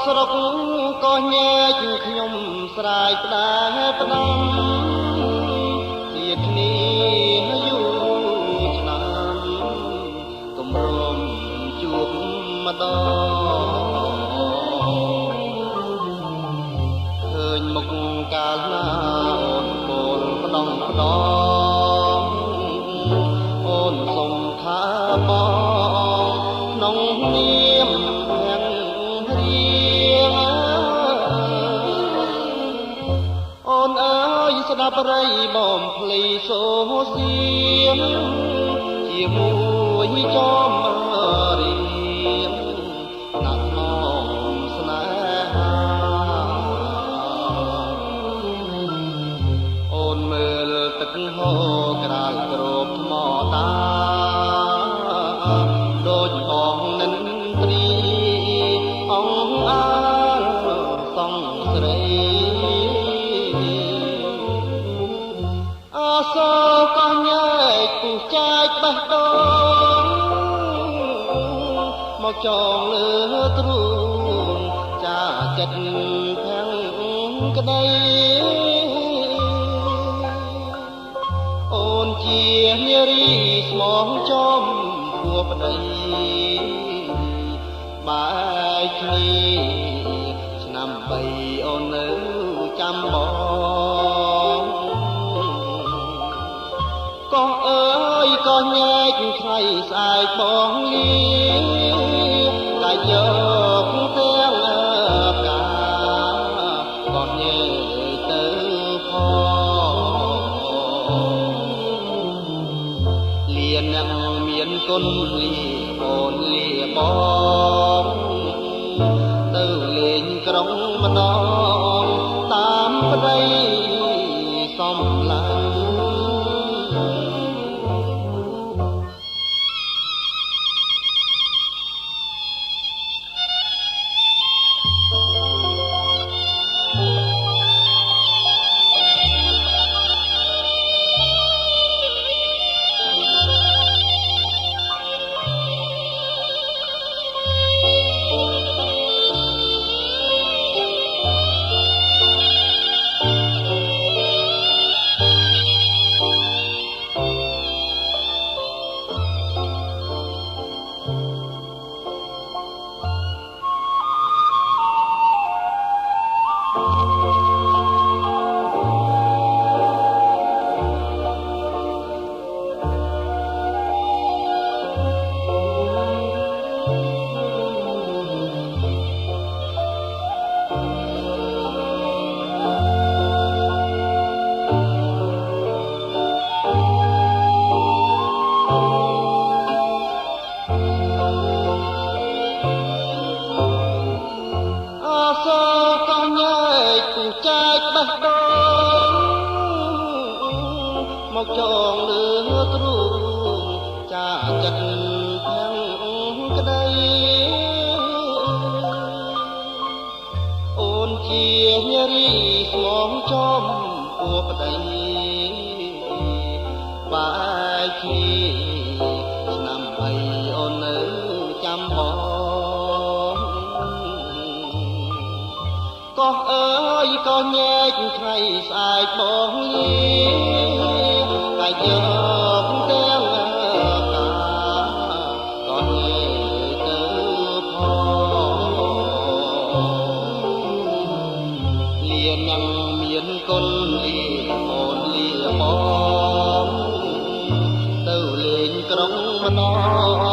ស្រុកក៏ញែកខ្ញុំស្រ័យផ្ដែផ្ដាំជាគ្នាយូរឆ្នាំគម្រមជួបម្ដងឃើញមុខកាលណាអូនបូលផ្ដងផ្ដងអូនសុំថាបងក្នុងនាមស្ដាប់រីបំភ្លីសូសៀងជាមួយចំរៀងណាត់នោមស្នេហាអូនមើលទឹកហូរក្រាលក្របថ្មតាដូចបងនិនព្រីអងអាលសង្ស្រីសក៏ញែកពុះចែកបេះដូងមកចងលើទ្រូងចាចិត្តខាងក្ដីអូនជានារីស្មងចំពួរប្ដីបែកគ្នាឆ្នាំ3អូននៅចាំបងក៏អើយក៏ញែកថ្លៃស្អែកបងលីតែយកទាំងផ្កាក៏ញែកទៅផងលៀនអ្នកមានគុណលីអូនលីបងទៅលេងក្រុងម្ដងតាមប្តីសំឡាញ់ចែកបេះដូងមកចងលើទ្រូងចាចិត្តខាងក្ដីអូនជានារីស្មងចំពួរប្ដីបែកគ្នាឆ្នាំ3អូននៅចាំបងក៏អើយក៏ញែកថ្លៃស្អែកបងលីតែយកទាំងផ្កាក៏ញែកទៅផងលៀននឹងមានគុណលីអូនលីបងទៅលេងក្រុងម្ដង